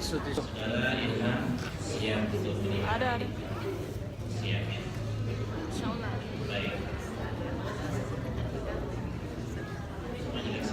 Saudara Ilham siap untuk menikah? Ada. Siap ya? Insyaallah. Baik. Majelis.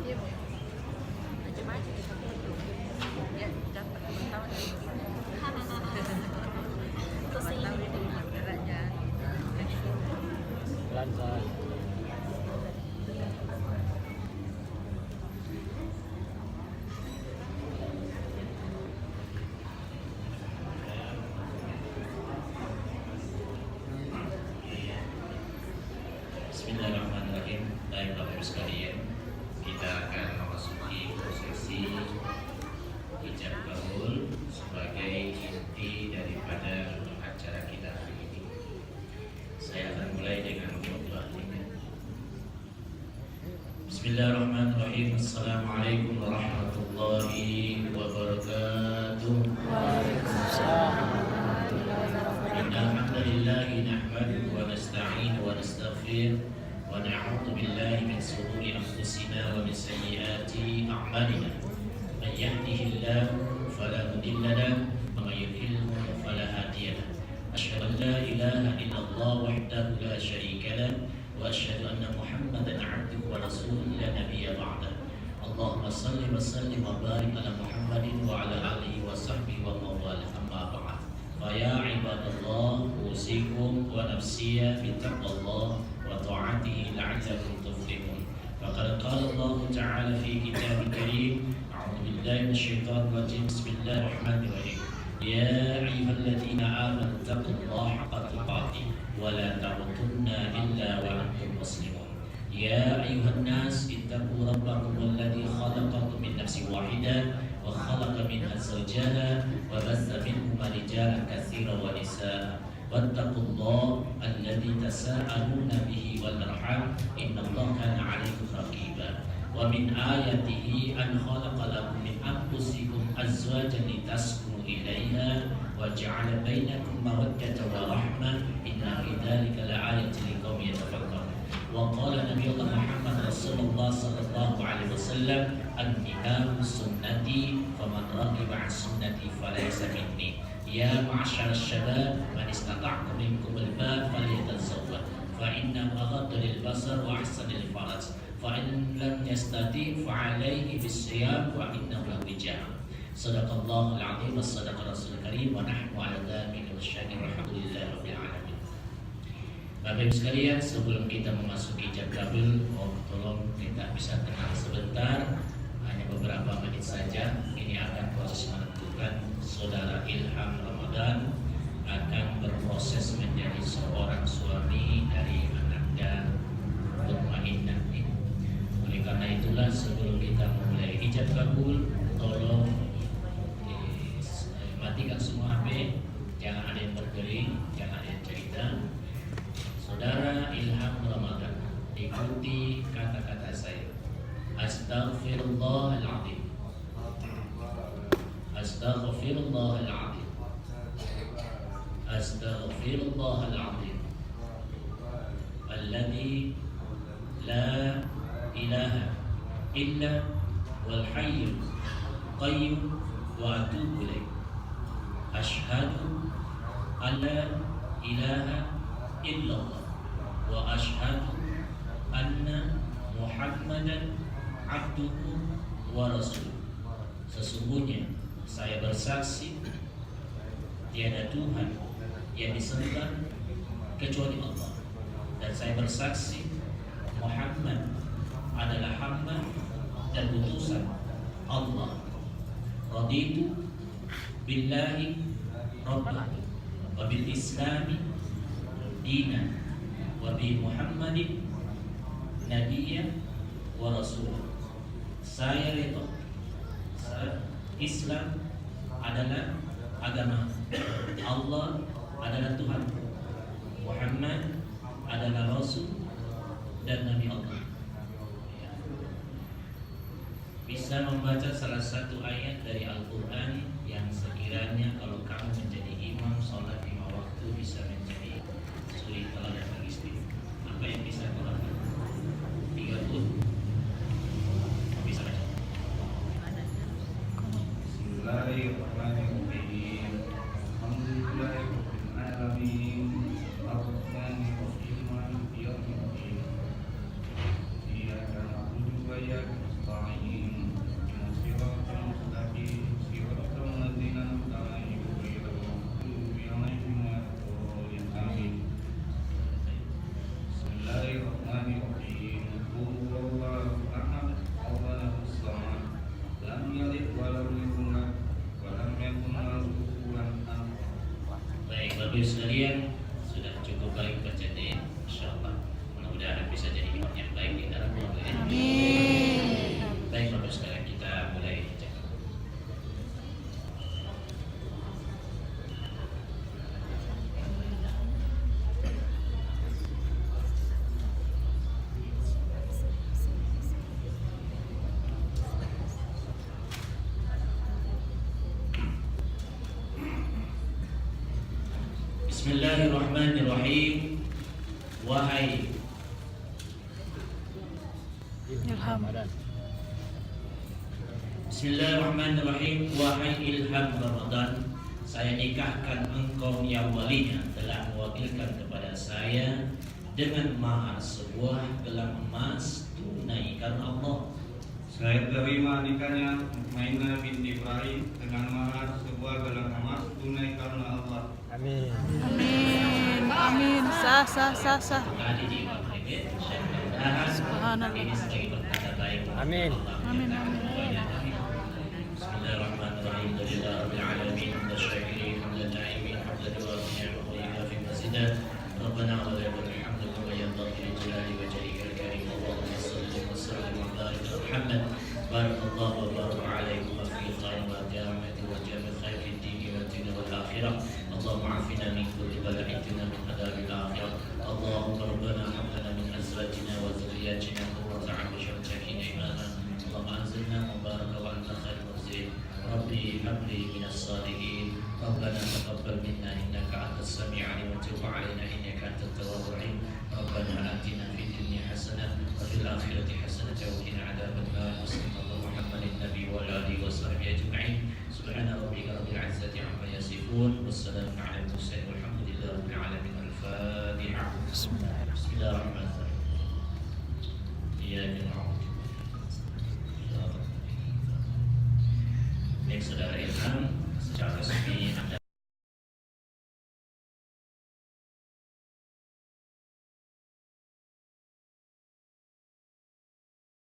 Iya, Bu. Maju-maju kita. Ya, dapat tahun ini. Terus ini masalahnya. Lancar. Bismillahirrahmanirrahim. Baik Bapak Ibu sekalian, kita akan memasuki prosesi ijab kabul sebagai inti daripada acara kita hari ini. Saya akan mulai dengan doa. Bismillahirrahmanirrahim. Assalamualaikum warahmatullahi wabarakatuh. Innal hamdalillah nahmaduhu wa nasta'inuhu wa nastaghfiruh wa na'udzu billahi min shururi anfusina wa min sayyiati a'malina. Man yahdihillahu fala mudilla lahu wa man yudlilhu fala hadiya lahu. Asyhadu an la ilaha illallah wahdahu la syarika lahu wa asyhadu anna Muhammadan 'abduhu wa rasuluhu la nabiyya ba'dahu. Allahumma shalli wa sallim wa barik ala Muhammadin wa ala alihi wa sahbihi wa mawalah. Amma ba'd. Faya ibadallah, usikum wa nafsiya bittaqwallah wa ta'atihi la'allakum tuflihun. Faqad qala Allah ta'ala fi kitabih karim, a'udzu billahi minasyaitonir rajim. Bismillahirrahmanirrahim. Ya ayyuhalladzina amanu taqullaha haqqa tuqatih wa la tamutunna illa wa antum muslimun. Ya ayyuhan nas ittaqu rabbakum alladzi khalaqakum min nafsin wahidah wa khalaqa minha zawjaha wa bassa minhuma rijalan katsiran wa nisaa wattaqullaha alladzi tasaaluna bihi wal arham innallaha kana 'alaykum raqiba. Wa min ayatihi an khalaqa lakum min anfusikum azwajan litaskunu ilaiha wa ja'ala bainakum mawaddatan wa rahmah inna fi dzalika la'ayatin liqaumin yatafakkarun. Wa qala Nabiullah Muhammad Rasulullah sallallahu alaihi wasallam an-nikahu sunnati faman raghiba 'an sunnati falaysa minni. Ya ma'syar asy-syabab man istata'tum minkum al-ba'ata falyatazawwaj fa inna aghaddu lil-basar wa ahsanu lil-faraj fa in lam yastati' fa 'alaihi bis-siyam wa innahu lahu-wijaa. Shadaqallahul 'azim wa shadaqa rasulul karim wa nahnu 'ala dzalika wasyahidin walhamdulillahi rabbil alamin. Bapak Ibu sekalian, sebelum kita memasuki ijab kabul, tolong kita bisa tenang sebentar, hanya beberapa menit saja. Ini akan proses menentukan saudara Ilham Ramadan akan berproses menjadi seorang suami dari ananda Mutmainnah ini. Oleh karena itulah sebelum kita memulai ijab kabul, tolong matikan semua HP, jangan ada yang bergerik, jangan ada yang cerita. Saudara Ilham Ramadan, ikuti kata-kata saya. Astaghfirullahaladzim. Astaghfirullahaladzim. Astaghfirullahaladzim. Alladzi la ilaha illa wal hayyul qayyum wa atubu ilaih. Asyhadu an la ilaha illallah wa asyhadu anna Muhammadan abduhu wa rasuluh. Sesungguhnya saya bersaksi tiada Tuhan yang disembah kecuali Allah, dan saya bersaksi Muhammad adalah hamba dan utusan Allah. Raditu billahi rabban wa bil islami dina wa bi Muhammadin nabiyyan wa rasul. Saya rida Islam adalah agama, Allah adalah Tuhan, Muhammad adalah Rasul dan Nabi Allah. Ya. Bisa membaca salah satu ayat dari Al-Quran yang sekiranya kalau kamu menjadi imam sholat 5 waktu bisa menjadi suri teladan bagi istri. Apa yang bisa kau lakukan? 30. Bisa baca. Bismillahirrahmanirrahim. Alhamdulillahirabbil alamin. Arrahmanir rahim. Maliki yaumiddin. Iyyaka na'budu wa iyyaka nasta'in. Ihdinas siratal mustaqim. Siratal ladzina an'amta 'alaihim ghairil maghdubi 'alaihim waladdallin. Amin. Bismillahirrahmanirrahim. Qul huwallahu ahad. Allahus samad. Lam yalid wa lam yulad wa lam yakul lahu kufuwan ahad. Baik, Bapak Ibu sekalian, sudah cukup baik berjadi, insyaallah. Mudah-mudahan bisa jadi imam yang baik di dalam keluarga ini. Baik, Bapak Ibu sekalian, kita mulai cakap. Bismillahirrahmanirrahim. Wahai Bismillahirrahmanirrahim. Wahai Ilham Ramadan, saya nikahkan engkau yang walinya telah mewakilkan kepada saya dengan mahar sebuah gelang emas tunai karena Allah. Saya terima nikahnya Mukmainah binti Ibrahim dengan mahar sebuah gelang emas tunai karena Allah. Amin. Amin. Sah. Tadi di Imam Maimin, mudah-mudahan Subhanallah. ini sebagai pertanda baik. Amin. Amin. Bismillahirrahmanirrahim. Alhamdulillahirabbil alamin. Hamdasyakiri, hamdan na'imin, hamdan wasi'an wa yafi mazidan. Rabbana wa lakal hamdu kama yanbaghi li jalali wajhikal karim. Allahumma shalli wa sallim wa barik ala Muhammad. Barakallahu wa baraka alaikum fi khairin wa jami'ati wa jami' khairid dini wa dunya wal akhirah. Allahumma afina min kulli bala'atina min adabil akhirah. Allahumma rabbana hab lana min azwajina wa dhurriyyatina qurrata a'yun waj'alna imama. Allahumma anzilna mubaraka wa anta khairul munzilin. Rabbi habli minas salihin. Rabbana taqabbal minna innaka antas sami'ul 'alim wa tub 'alaina innaka antat tawwabur rahim. Rabbana atina fid dunya hasanah wa fil akhirati hasanah wa qina adzaban nar. Sallallahu Muhammadin nabi wa ala alihi wa sahbihi ajma'in. Subhana rabbika rabbil 'izzati 'amma yasifun. Wassalamu 'alal mursalin walhamdulillahi rabbil alamin. Al-Fatihah. Bismillahirrahmanirrahim. Iyyaka na'budu. Baik, Saudara Ilham, secara resmi Anda